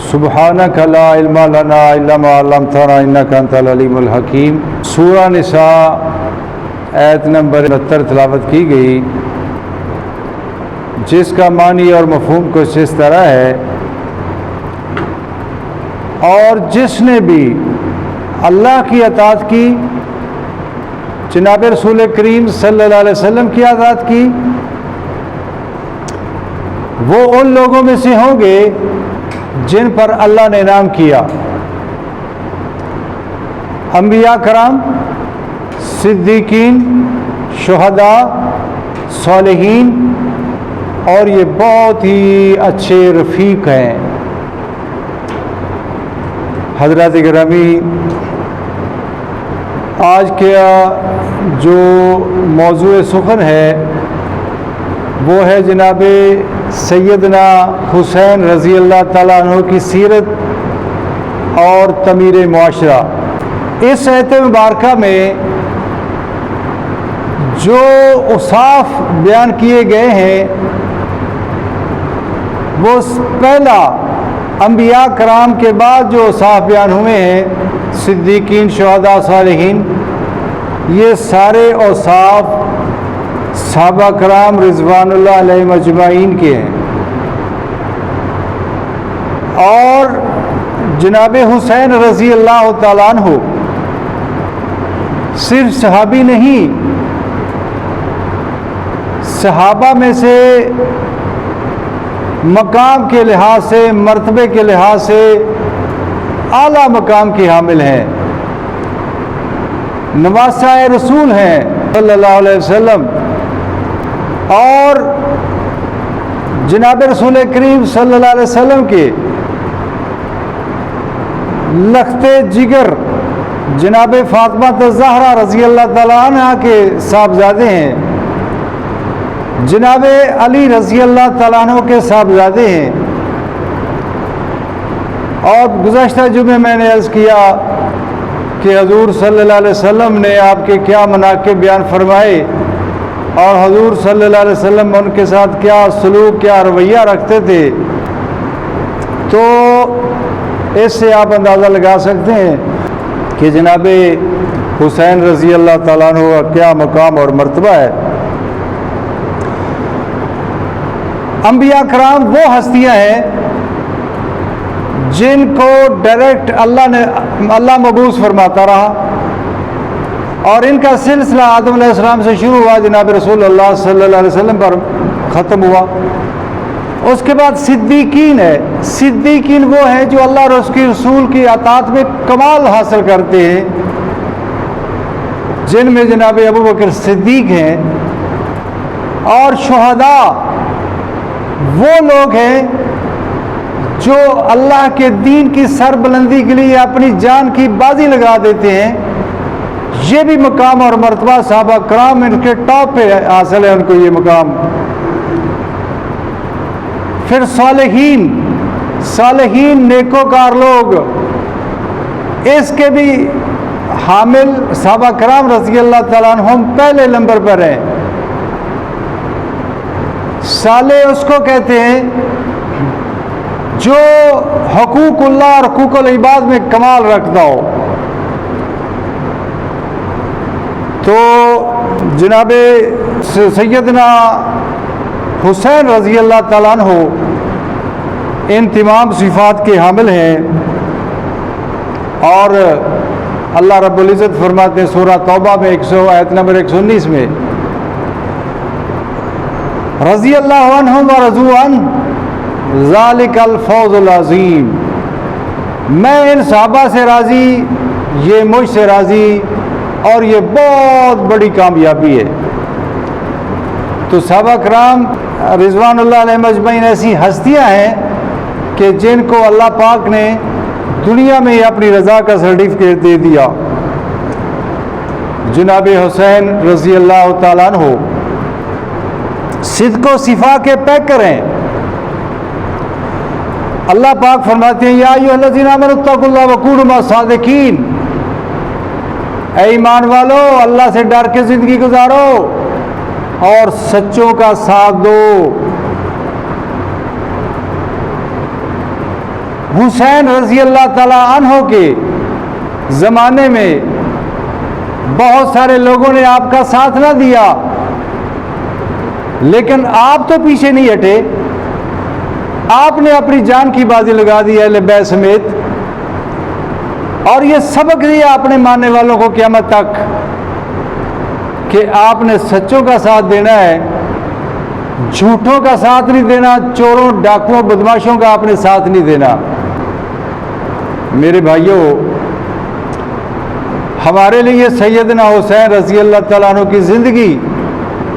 सुबहानक ला इल्मा लना इल्ला मा अल्लमतना इन्नका अंतल अलीमुल हकीम। सूरा निसा आयत नंबर 69 तिलावत की गई, जिसका मानी और मफहूम कुछ इस तरह है, और जिसने भी अल्लाह की अताअत की, जनाब रसूल करीम सल्लल्लाहु अलैहि वसल्लम की अताअत की, वो उन लोगों में से होंगे जिन पर अल्लाह ने इनाम किया। अंबिया कराम, सिद्दीकीन, शुहदा, सालिहीन, और ये बहुत ही अच्छे रफ़ीक हैं। हज़रात गिरामी, आज का जो मौज़ू सुख़न है वो है जनाब सैयदना हुसैन रज़ी अल्लाह ताला अन्हु की सीरत और तमीर मुआशरा। इस आयत मुबारका में जो औसाफ बयान किए गए हैं, वो पहला अंबिया कराम के बाद जो औसाफ बयान हुए हैं, सिद्दीकीन, शुहदा, सालिहीन, ये सारे औसाफ सहाबा कराम रिज़वानुल्लाह अलैहिम अजमाइन के हैं। और जनाब हुसैन रज़ी अल्लाह ताला अन्हु सिर्फ सहाबी नहीं, सहाबा में से मकाम के लिहाज से, मर्तबे के लिहाज से आला मकाम के हामिल हैं, नवासाए रसूल हैं सल्लल्लाहु अलैहि वसल्लम। और जनाब रसूल करीम सल्लल्लाहु अलैहि वसल्लम के लख्ते जिगर जनाब फातिमा ज़हरा रज़ी अल्लाह ताला अन्हा के साहबजादे हैं, जनाब अली रज़ी अल्लाह ताला अन्हु के साहबजादे हैं। और गुज़श्ता जुमे मैंने अर्ज़ किया कि हजूर सल्लल्लाहु अलैहि वसल्लम ने आपके क्या मनाक़िब बयान फरमाए, और हजूर सल्लल्लाहु अलैहि वसल्लम उनके साथ क्या सलूक, क्या रवैया रखते थे। तो इससे आप अंदाज़ा लगा सकते हैं कि जनाब हुसैन रज़ी अल्लाह ताला अन्हु का क्या मकाम और मर्तबा है। अंबिया कराम वो हस्तियां हैं जिनको डायरेक्ट अल्लाह मबूस फरमाता रहा, और इनका सिलसिला आदम अलैहिस्सलाम से शुरू हुआ, जनाब रसूलुल्लाह सल्लल्लाहु अलैहि वसल्लम पर ख़त्म हुआ। उसके बाद सिद्दीकीन है। सिद्दीकीन वो है जो अल्लाह और उसके रसूल की अताअत में कमाल हासिल करते हैं, जिनमें जनाब अबू बकर सिद्दीक हैं। और शुहदा वो लोग हैं जो अल्लाह के दीन की सरबुलंदी के लिए अपनी जान की बाजी लगा देते हैं। ये भी मकाम और मर्तबा सहाबा कराम इनके टॉप पे हासिल है, उनको ये मकाम। फिर सालिहीन, सालिहीन नेकोकार लोग, इसके भी हामिल सहाबा कराम रज़ी अल्लाह ताला अन्हुम पहले नंबर पर हैं। साले उसको कहते हैं जो हकूकुल्लाह और हकूकुल इबाद में कमाल रखता हो। तो जनाब सैयदना हुसैन रज़ी अल्लाह ताला अन्हु इन तमाम सिफ़ात के हामिल हैं। और अल्लाह रब्बुल इज़्ज़त फरमाते हैं सूरह तौबा में 100 आयत नंबर 119 में, रज़ी अल्लाहु अन्हुम व रज़ू अन्हु ज़ालिकल फ़ौज़ुल अज़ीम। मैं इन सहाबा से राज़ी, ये मुझसे राज़ी, और ये बहुत बड़ी कामयाबी है। तो सहाबा कराम रिज़वानुल्लाह अलैहिम अजमईन ऐसी हस्तियाँ हैं कि जिनको अल्लाह पाक ने दुनिया में ही अपनी रज़ा का सर्टिफिकेट दे दिया। जनाब हुसैन रज़ी अल्लाह ताला अन्हु सिद्क़ व सिफ़ा के पैकर हैं। अल्लाह पाक फरमाते हैं, या अय्युहल्लज़ीना आमनू इत्तक़ुल्लाह व कूनू मअस-सादिक़ीन। ऐ ईमान वालो, अल्लाह से डर के ज़िंदगी गुजारो और सच्चों का साथ दो। हुसैन रज़ी अल्लाह ताला अन्हो के ज़माने में बहुत सारे लोगों ने आपका साथ ना दिया, लेकिन आप तो पीछे नहीं हटे। आपने अपनी जान की बाजी लगा दी अहले बैत समेत, और ये सबक दिया अपने मानने वालों को क़यामत तक कि आपने सच्चों का साथ देना है, झूठों का साथ नहीं देना, चोरों डाकुओं बदमाशों का आपने साथ नहीं देना। मेरे भाइयों, हमारे लिए सैयदना हुसैन रज़ी अल्लाह ताला अन्हु की ज़िंदगी,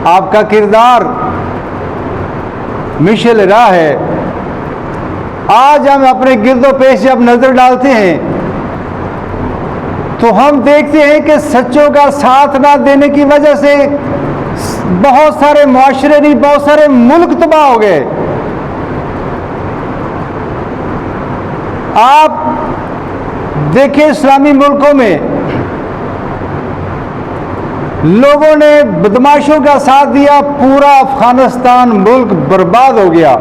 आपका किरदार मिशल राह है। आज हम अपने गिरदो पेश जब नज़र डालते हैं तो हम देखते हैं कि सच्चों का साथ ना देने की वजह से बहुत सारे मुआशरे नहीं, बहुत सारे मुल्क तबाह हो गए। आप देखें, इस्लामी मुल्कों में लोगों ने बदमाशों का साथ दिया, पूरा अफगानिस्तान मुल्क बर्बाद हो गया।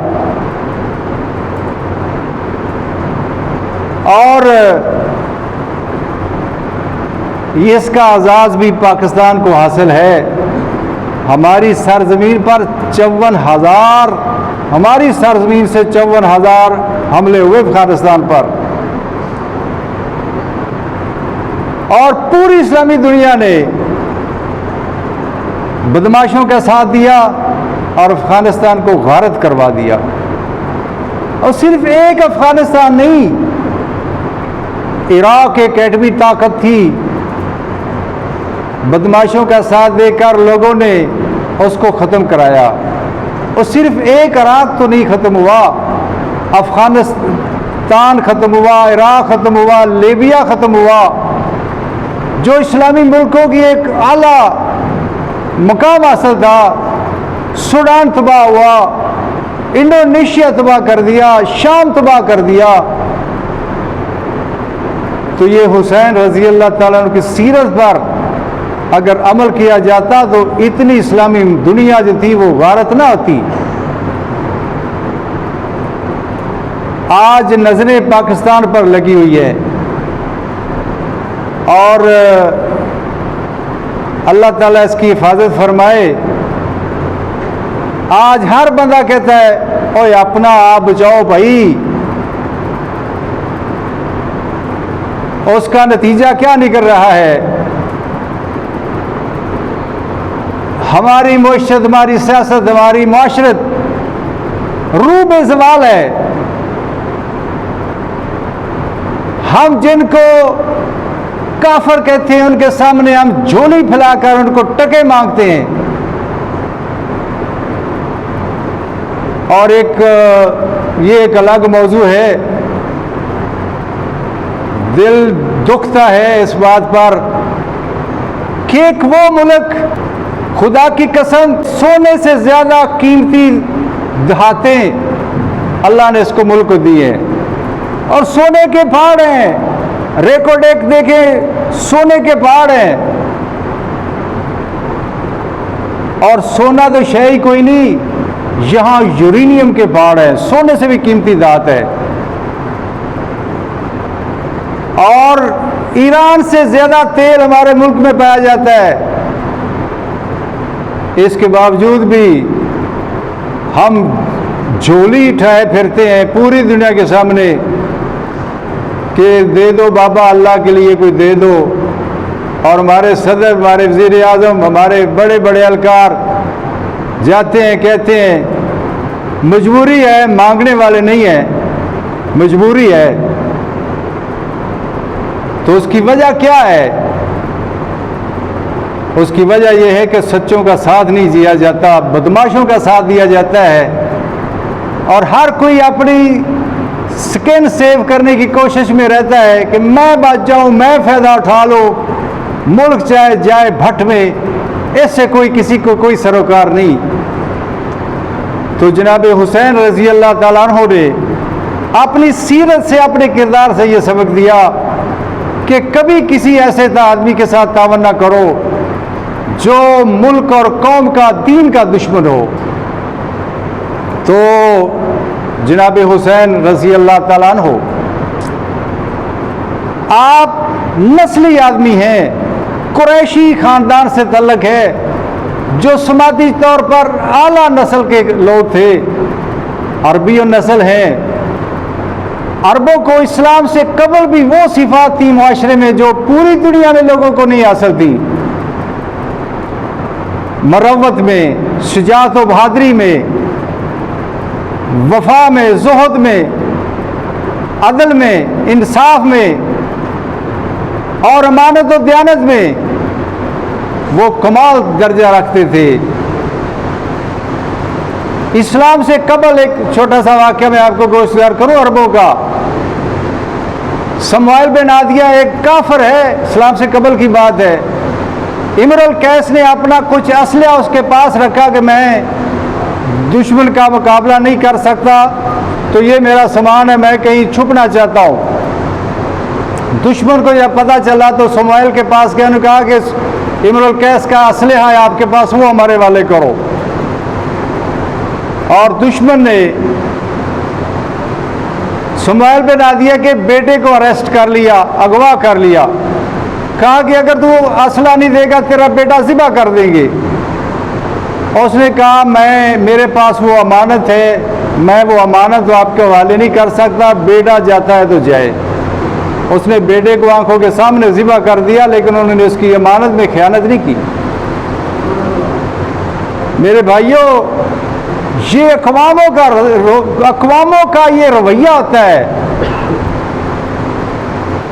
और इसका आज़ाद भी पाकिस्तान को हासिल है। हमारी सरजमीन पर 54,000, हमारी सरजमीन से 54,000 हमले हुए अफगानिस्तान पर, और पूरी इस्लामी दुनिया ने बदमाशों का साथ दिया और अफगानिस्तान को गारत करवा दिया। और सिर्फ एक अफगानिस्तान नहीं, इराक एक एटमी ताकत थी, बदमाशों का साथ देकर लोगों ने उसको ख़त्म कराया। और सिर्फ एक इराक तो नहीं ख़त्म हुआ, अफगानिस्तान ख़त्म हुआ, इराक ख़त्म हुआ, लीबिया ख़त्म हुआ, जो इस्लामी मुल्कों की एक आला मुकाम हासिल था। सूडान तबाह हुआ, इंडोनेशिया तबाह कर दिया, शाम तबाह कर दिया। तो ये हुसैन रज़ी अल्लाह ताला अन्हु की सीरत पर अगर अमल किया जाता तो इतनी इस्लामी दुनिया जो थी वो गारत ना होती। आज नजरें पाकिस्तान पर लगी हुई है, और अल्लाह ताला इसकी हिफाजत फरमाए। आज हर बंदा कहता है, ओए अपना आप बचाओ भाई। उसका नतीजा क्या निकल रहा है? हमारी मुआशरत, हमारी सियासत, हमारी मुआशरत रूह में ज़वाल है। हम जिनको काफिर कहते हैं उनके सामने हम झोली फैलाकर उनको टके मांगते हैं। और ये एक अलग मौजू है। दिल दुखता है इस बात पर कि एक वो मुल्क, खुदा की कसम, सोने से ज्यादा कीमती देहातें अल्लाह ने इसको मुल्क को दी है, और सोने के पहाड़ हैं। रेकोडेक देखें, सोने के पहाड़ हैं। और सोना तो शय ही कोई नहीं, यहां यूरेनियम के पहाड़ हैं, सोने से भी कीमती धात है। और ईरान से ज्यादा तेल हमारे मुल्क में पाया जाता है। इसके बावजूद भी हम झोली उठाए फिरते हैं पूरी दुनिया के सामने कि दे दो बाबा, अल्लाह के लिए कोई दे दो। और हमारे सदर, हमारे वज़ीर आज़म, हमारे बड़े बड़े अलकार जाते हैं, कहते हैं मजबूरी है, मांगने वाले नहीं है, मजबूरी है। तो उसकी वजह क्या है? उसकी वजह यह है कि सच्चों का साथ नहीं दिया जाता, बदमाशों का साथ दिया जाता है, और हर कोई अपनी स्किन सेव करने की कोशिश में रहता है कि मैं बच जाऊं, मैं फ़ायदा उठा लूं, मुल्क चाहे जाए भट में, इससे कोई किसी को कोई सरोकार नहीं। तो जनाब हुसैन रज़ी अल्लाह ताला अन्हु ने अपनी सीरत से, अपने किरदार से ये सबक दिया कि कभी किसी ऐसे आदमी के साथ तावन ना करो जो मुल्क और कौम का, दीन का दुश्मन हो। तो जनाब हुसैन रज़ी अल्लाह ताला अन्हु आप नस्ली आदमी हैं, कुरैशी ख़ानदान से तल्लक है, जो समाजी तौर पर आला नस्ल के लोग थे, अरबी नस्ल हैं। अरबों को इस्लाम से कबल भी वो सिफात थी माशरे में जो पूरी दुनिया में लोगों को नहीं हासिल थी। मरवत में, शुजाअत व बहादुरी में, वफा में, ज़ुहद में, अदल में, इंसाफ में और अमानत और दयानत में वो कमाल दर्जा रखते थे। इस्लाम से कबल एक छोटा सा वाक़या मैं आपको गोश्तगार करूं अरबों का। शमुएल बिन आदिया एक काफिर है, इस्लाम से कबल की बात है। इमरुल कैस ने अपना कुछ असलहा उसके पास रखा कि मैं दुश्मन का मुकाबला नहीं कर सकता, तो ये मेरा सामान है, मैं कहीं छुपना चाहता हूँ। दुश्मन को जब पता चला तो शमुएल के पास गया, उन्होंने कहा कि इमरुल कैस का असलहा है आपके पास, वो हमारे वाले करो। और दुश्मन ने शमुएल बिन आदिया के बेटे को अरेस्ट कर लिया, अगवा कर लिया। कहा कि अगर तू असला नहीं देगा तेरा बेटा ज़िबा कर देंगे। उसने कहा मेरे पास वो अमानत है, मैं वो अमानत तो आपके हवाले नहीं कर सकता, बेटा जाता है तो जाए। उसने बेटे को आंखों के सामने ज़िबा कर दिया, लेकिन उन्होंने उसकी अमानत में ख़यानत नहीं की। मेरे भाइयों, ये अक़वामों का ये रवैया होता है।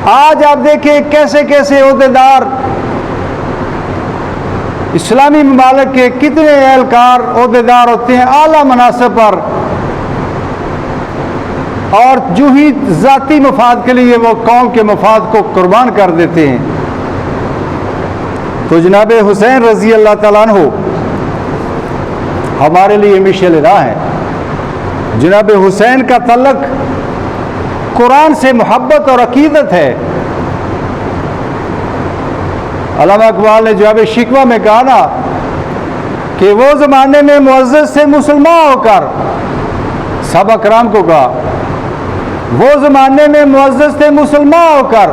आज आप देखें कैसे कैसे ओहदेदार इस्लामी ममालिक के कितने एहलकार ओहदेदार होते हैं आला मनासिब पर, और जो ही ज़ाती मफाद के लिए वो कौम के मफाद को कुर्बान कर देते हैं। तो जनाब हुसैन रज़ी अल्लाह तआला अन्हु हमारे लिए मिशल राह है। जनाब हुसैन का तल्लक कुरान से मोहब्बत और अकीदत है। अल्लामा इकबाल ने जवाब शिकवा में कहा ना कि वो ज़माने में मुअज़्ज़ज़ से मुसलमान होकर, सहाबा कराम को कहा, वो ज़माने में मुअज़्ज़ज़ से मुसलमान होकर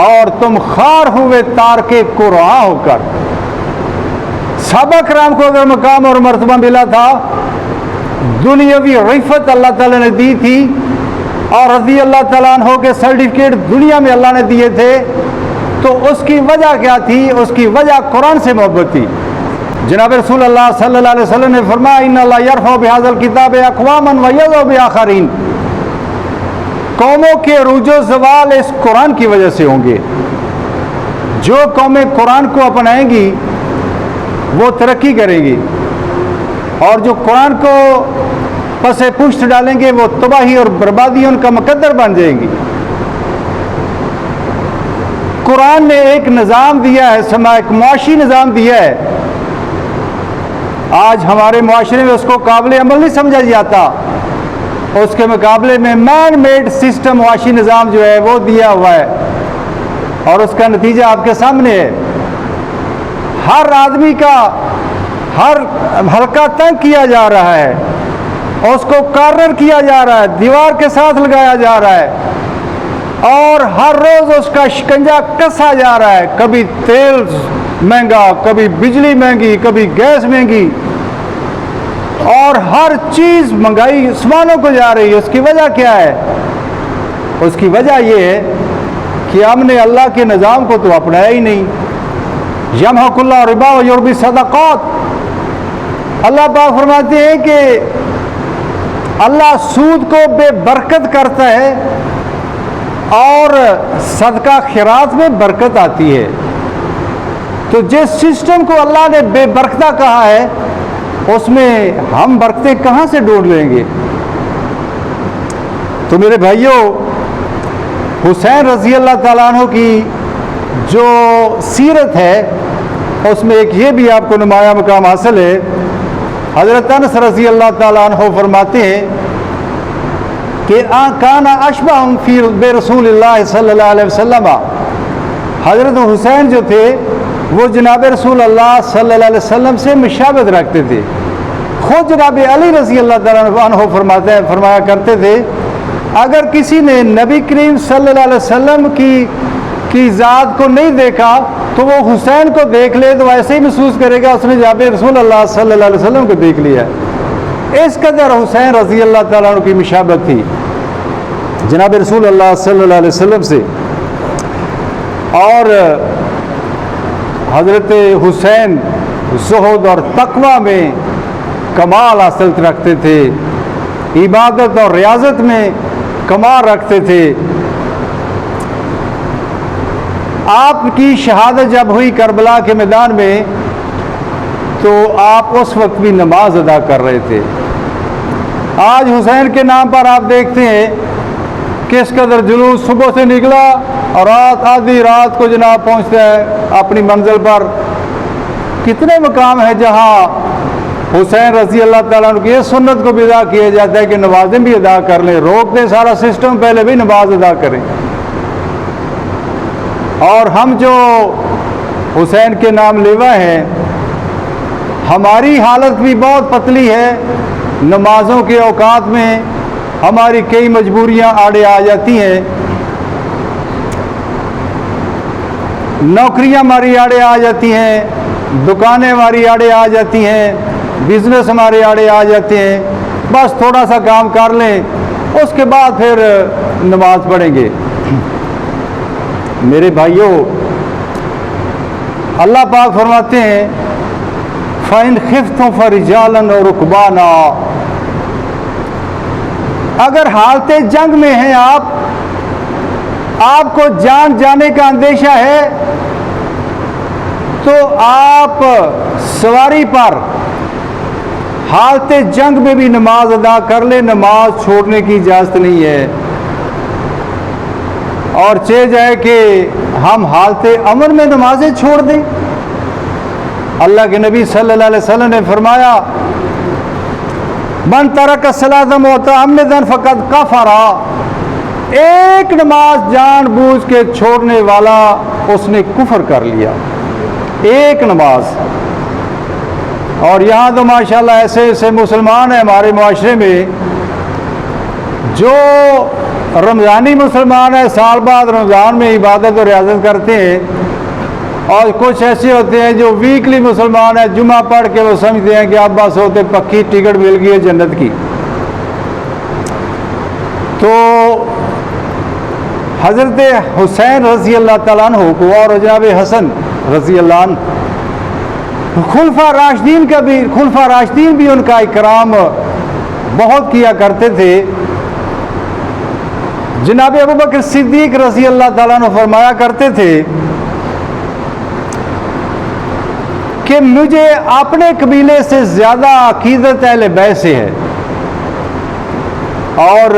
और तुम खार हुए तार के कुरान होकर। सहाबा कराम को अगर मकाम और मर्तबा मिला था, दुनियावी रिफ़त अल्लाह ताला ने दी थी, और रज़ी अल्लाह ताला अन्हु के सर्टिफिकेट दुनिया में अल्लाह ने दिए थे, तो उसकी वजह क्या थी? उसकी वजह कुरान से मोहब्बत थी। जनाब रसूल अल्लाह सल्लल्लाहु अलैहि वसल्लम ने फरमाया, इन्ना अल्लाह यरफ़उ बिहाज़ल किताब अक़वामन व यज़उ बिआख़रीन। कौमों के रुजो ज़वाल इस कुरान की वजह से होंगे। जो कौमें कुरान को अपनाएंगी वो तरक्की करेंगी, और जो कुरान को पसे पुष्ट डालेंगे वो तबाही और बर्बादी उनका मुकद्दर बन जाएंगी। कुरान ने एक निज़ाम दिया है, एक मुआशी निज़ाम दिया है। आज हमारे मुआशरे में उसको काबिल अमल नहीं समझा जाता। उसके मुकाबले में मैन मेड सिस्टम मुआशी निज़ाम जो है वो दिया हुआ है, और उसका नतीजा आपके सामने है। हर आदमी का हर हल्का तंग किया जा रहा है, उसको कॉर्नर किया जा रहा है, दीवार के साथ लगाया जा रहा है, और हर रोज़ उसका शिकंजा कसा जा रहा है। कभी तेल महंगा, कभी बिजली महंगी, कभी गैस महंगी, और हर चीज़ महंगाई आसमानों को जा रही है। उसकी वजह क्या है? उसकी वजह यह है कि हमने अल्लाह के निज़ाम को तो अपनाया ही नहीं। यमहकुल्लाहु रिबा व युर्बी सदक़ात। अल्लाह पाक फरमाते हैं कि अल्लाह सूद को बेबरकत करता है और सदका खैरात में बरकत आती है। तो जिस सिस्टम को अल्लाह ने बेबरकता कहा है, उसमें हम बरकतें कहाँ से ढूंढ लेंगे? तो मेरे भाइयों, हुसैन रज़ी अल्लाह तआला अन्हु की जो सीरत है उसमें एक ये भी आपको नुमाया मकाम हासिल है। हज़रत अनस रज़ी अल्लाह तआला अन्हु फरमाते हैं कि काना अशबह फी बिरसूलिल्लाह सल्लल्लाहु अलैहि वसल्लम। हज़रत हुसैन जो थे वो जनाब रसूल अल्लाह सल्लल्लाहु अलैहि वसल्लम से मुशाबहत रखते थे। खुद जनाब अली रज़ी अल्लाह तआला अन्हु फरमाया करते थे अगर किसी ने नबी करीम सल्लल्लाहु अलैहि वसल्लम की ज़ात को नहीं देखा तो वो हुसैन को देख ले तो ऐसे ही महसूस करेगा उसने जनाब रसूल अल्लाह सल्लल्लाहु अलैहि वसल्लम को देख लिया। इस कदर हुसैन रज़ी अल्लाह तआला अन्हु की मुशाबहत थी जनाब रसूल अल्लाह सल्लल्लाहु अलैहि वसल्लम से। और हज़रत हुसैन ज़ुहद और तक़वा में कमाल हासिल रखते थे, इबादत और रियाजत में कमाल रखते थे। आपकी शहादत जब हुई करबला के मैदान में तो आप उस वक्त भी नमाज अदा कर रहे थे। आज हुसैन के नाम पर आप देखते हैं किस कदर जुलूस सुबह से निकला और रात आधी रात को जनाब पहुंचता है अपनी मंजिल पर। कितने मकाम है जहां हुसैन रज़ी अल्लाह तआला अन्हु की सुन्नत को भी अदा किया जाता है कि नमाजें भी अदा कर लें, रोक दें सारा सिस्टम, पहले भी नमाज अदा करें। और हम जो हुसैन के नाम लेवा हैं, हमारी हालत भी बहुत पतली है। नमाजों के औकात में हमारी कई मजबूरियां आड़े आ जाती हैं, नौकरियां हमारी आड़े आ जाती हैं, दुकानें हमारी आड़े आ जाती हैं, बिजनेस हमारे आड़े आ जाते हैं। बस थोड़ा सा काम कर लें, उसके बाद फिर नमाज पढ़ेंगे। मेरे भाइयों, अल्लाह पाक फरमाते हैं फ़इन खिफ्तुम फरिजालन और रुकबाना, अगर हालते जंग में हैं आपको जान जाने का अंदेशा है तो आप सवारी पर हालते जंग में भी नमाज अदा कर ले, नमाज छोड़ने की इजाज़त नहीं है। और चे जाए कि हम हालते अमन में नमाजें छोड़ दें। अल्लाह के नबी सल्लल्लाहु अलैहि वसल्लम ने फरमाया मन तरक सलात मुतअम्मिदन फ़क़द कफ़रा, एक नमाज जानबूझ के छोड़ने वाला उसने कुफ्र कर लिया, एक नमाज। और यहाँ तो माशाल्लाह ऐसे ऐसे मुसलमान हैं हमारे माशरे में जो रमज़ानी मुसलमान है, साल बाद रमज़ान में इबादत और रियाजत करते हैं। और कुछ ऐसे होते हैं जो वीकली मुसलमान है, जुमा पढ़ के वो समझते हैं कि अब बस होते पक्की टिकट मिल गई है जन्नत की। तो हज़रत हुसैन रज़ी अल्लाह तआला अन्हु को और जनाब हसन रज़ी अल्लाह अन्हु खुलफा राशिदीन भी उनका इकराम बहुत किया करते थे। जनाब अबू बकर सिद्दीक रज़ी अल्लाह तआला अन्हु फरमाया करते थे कि मुझे अपने कबीले से ज़्यादा अकीदत अहले बैत से है। और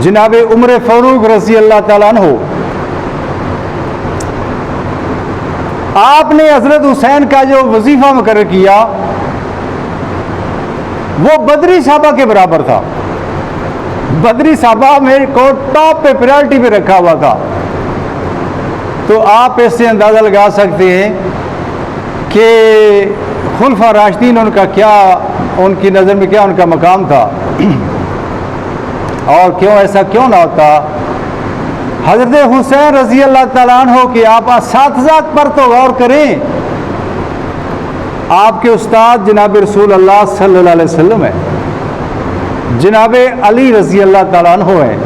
जनाब उमर फ़ारूक रज़ी अल्लाह तआला अन्हु, आपने हज़रत हुसैन का जो वजीफ़ा मुकर्रर किया वो बदरी साहबा के बराबर था। बदरी साहबा मेरे को टॉप पे प्रायोरिटी पे रखा हुआ था। तो आप इससे अंदाज़ा लगा सकते हैं कि खुलफा राशिदीन उनका क्या, उनकी नज़र में क्या उनका मकाम था। और क्यों ऐसा क्यों ना होता। हज़रत हुसैन रज़ी अल्लाह तआला अन्हु की आप असातिज़ात पर तो गौर करें। आपके उस्ताद जनाब रसूल अल्लाह सल्लल्लाहु अलैहि वसल्लम है, जनाब अली रज़ी अल्लाह तआला अन्हु हैं,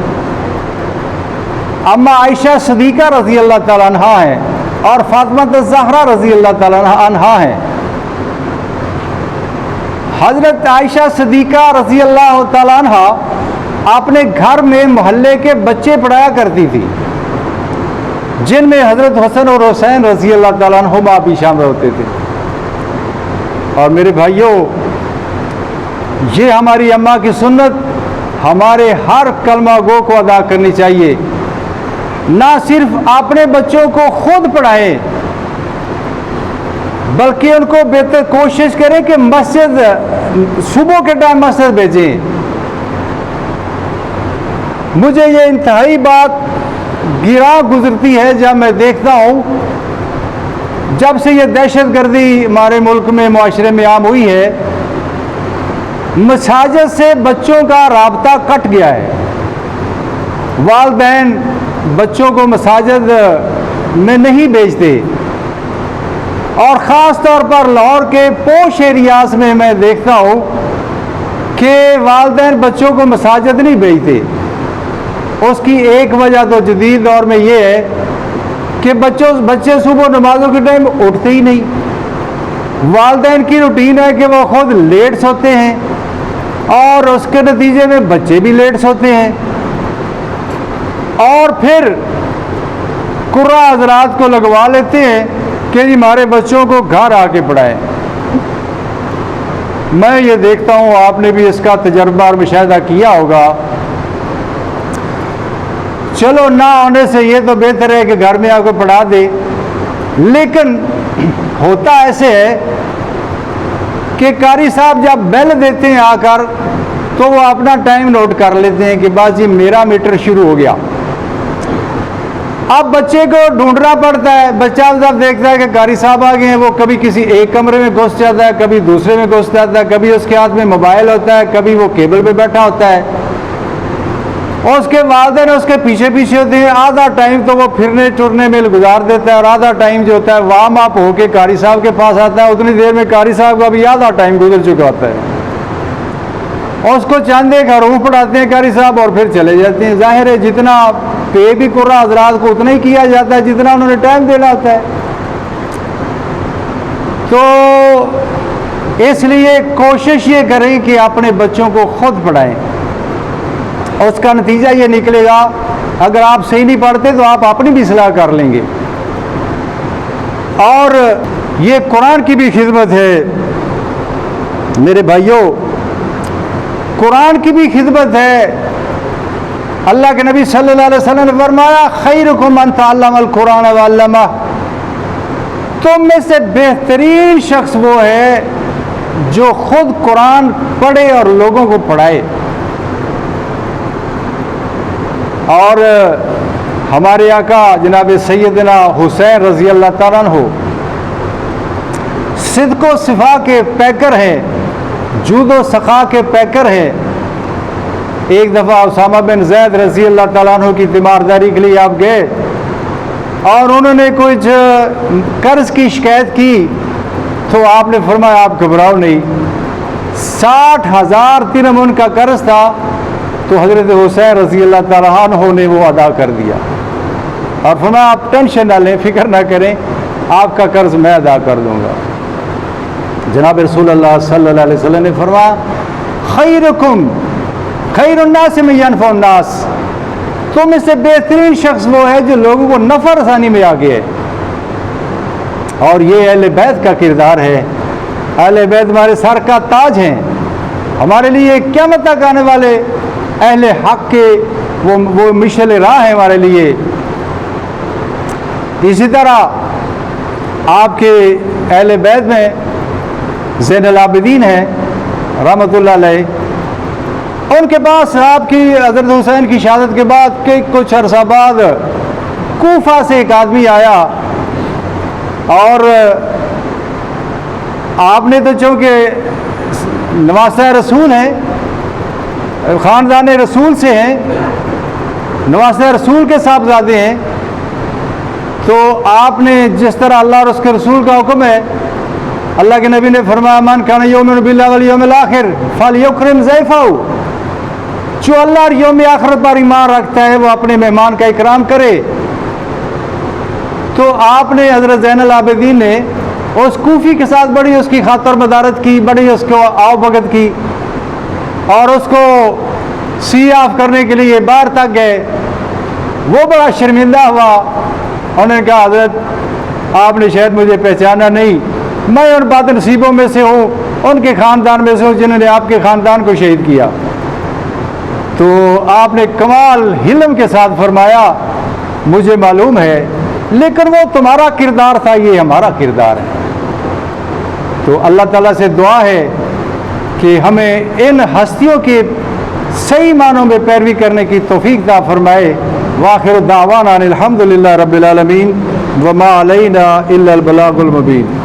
अम्मा आयशा सदीक़ा रज़ी अल्लाह तआला अन्हा हैं और फातिमा ज़हरा रज़ी अल्लाह तआला अन्हा हैं। हज़रत आयशा सदीक़ा रज़ी अल्लाह तआला अन्हा अपने घर में मोहल्ले के बच्चे पढ़ाया करती थी, जिनमें हज़रत हसन और हुसैन रज़ी अल्लाह तआला अन्हुमा भी शामिल होते थे। और मेरे भाइयों, ये हमारी अम्मा की सुन्नत हमारे हर कलमा गो को अदा करनी चाहिए। ना सिर्फ अपने बच्चों को खुद पढ़ाएं बल्कि उनको बेहतर कोशिश करें कि मस्जिद सुबह के टाइम मस्जिद भेजें। मुझे ये इंतहाई बात गिरा गुजरती है जब मैं देखता हूँ, जब से ये दहशत गर्दी हमारे मुल्क में मुआशरे में आम हुई है, मसाजिद से बच्चों का राब्ता कट गया है। वालिदैन बच्चों को मसाजिद में नहीं भेजते, और ख़ास तौर पर लाहौर के पोश एरियाज में मैं देखता हूँ कि वालिदैन बच्चों को मसाजिद नहीं भेजते। उसकी एक वजह तो जदीद दौर में ये है कि बच्चे सुबह नमाजों के टाइम उठते ही नहीं। वालिदैन की रूटीन है कि वो खुद लेट सोते हैं, और उसके नतीजे में बच्चे भी लेट सोते हैं, और फिर कुर्रा हजरात को लगवा लेते हैं कि जी हमारे बच्चों को घर आके पढ़ाएं। मैं ये देखता हूँ, आपने भी इसका तजर्बा और मुशाहिदा किया होगा। चलो ना होने से ये तो बेहतर है कि घर में आकर पढ़ा दे, लेकिन होता ऐसे है कि कारी साहब जब बेल देते हैं आकर तो वो अपना टाइम नोट कर लेते हैं कि बस जी मेरा मीटर शुरू हो गया। अब बच्चे को ढूंढना पड़ता है। बच्चा जब देखता है कि कारी साहब आ गए हैं, वो कभी किसी एक कमरे में घुस जाता है, कभी दूसरे में घुस जाता है, कभी उसके हाथ में मोबाइल होता है, कभी वो केबल पे बैठा होता है, और उसके वालिदैन उसके पीछे पीछे होते हैं। आधा टाइम तो वो फिरने टुरने में गुजार देता है, और आधा टाइम जो होता है वार्म अप होके कारी साहब के पास आता है। उतनी देर में कारी साहब का भी आधा टाइम गुजर चुका होता है, और उसको चंद एक हरूफ पढ़ाते हैं कारी साहब और फिर चले जाते हैं। जाहिर है जितना पे भी कुर्रा हजरात को उतना ही किया जाता है जितना उन्होंने टाइम देना होता है। तो इसलिए कोशिश ये करें कि अपने बच्चों को खुद पढ़ाएं, और उसका नतीजा ये निकलेगा, अगर आप सही नहीं पढ़ते तो आप अपनी भी इस्लाह कर लेंगे। और ये कुरान की भी खिदमत है मेरे भाइयों, कुरान की भी खिदमत है। अल्लाह के नबी सल्लल्लाहु अलैहि वसल्लम ने फरमाया, खैरुकुम मन तअल्लमल कुरान व अल्लमह, तुम में से बेहतरीन शख्स वो है जो खुद कुरान पढ़े और लोगों को पढ़ाए। और हमारे आका जनाब सैयदना हुसैन रज़ी अल्लाह ताला अन्हु सिद्क़ो सिफ़ा के पैकर हैं, जूदो सखा के पैकर हैं। एक दफ़ा उसामा बिन ज़ैद रज़ी अल्लाह ताला अन्हु की तीमारदारी के लिए आप गए, और उन्होंने कुछ कर्ज की शिकायत की, तो आपने फरमाया आप घबराओ नहीं। 60,000 दिरहम उनका कर्ज था, तो हज़रत हुसैन रज़ी अल्लाह ताला अन्हु ने वो अदा कर दिया, और फरमाया आप टेंशन ना लें, फिक्र ना करें, आपका कर्ज मैं अदा कर दूंगा। जनाब रसूलुल्लाह सल्लल्लाहु अलैहि वसल्लम ने फरमाया, खैरुकुम खैरुन्नास में यनफ़उन्नास, तुम इससे बेहतरीन शख्स वो है जो लोगों को नफ़ा रसानी में आगे है। और ये अहले बैत का किरदार है। अहले बैत हमारे सर का ताज हैं, हमारे लिए क़यामत तक आने वाले अहले हक के वो मिशल राह है हमारे लिए। इसी तरह आपके अहले बैत में ज़ैनुल आबिदीन है रहमतुल्लाह अलैह, उनके पास आपकी हज़रत हुसैन की शहादत के बाद के कुछ अरसा बाद कूफा से एक आदमी आया, और आपने तो चूँकि नवासा रसूल हैं, ख़ानदान रसूल से हैं, नवासा रसूल के साहबजादे हैं, तो आपने जिस तरह अल्लाह और उसके रसूल का हुक्म है, अल्लाह के नबी ने फरमाया मन कान यौमिन बिल्लाहि वल यौमिल आखिर फलयुक्रिम ज़ैफ़हू, जो अल्लाह और यौम आखिरत पर ईमान रखता है वो अपने मेहमान का इकराम करे। तो आपने हज़रत ज़ैनुल आबिदीन ने उस कूफी के साथ बड़ी उसकी खातर मदारत की, बड़ी उसको आओ भगत की, और उसको सी ऑफ करने के लिए बाहर तक गए। वो बड़ा शर्मिंदा हुआ, उन्होंने कहा हज़रत आपने शायद मुझे पहचाना नहीं, मैं उन बदनसीबों में से हूँ, उनके ख़ानदान में से हूँ जिन्होंने आपके ख़ानदान को शहीद किया। तो आपने कमाल हिल्म के साथ फरमाया मुझे मालूम है, लेकिन वो तुम्हारा किरदार था, ये हमारा किरदार है। तो अल्लाह ताला से दुआ है कि हमें इन हस्तियों के सही मानों में पैरवी करने की तौफीक अता फरमाए। वाखिर दावाना अनिल हम्दुलिल्लाहि रब्बिल आलमीन व मा अलैना इल्लल बलागुल मुबीन।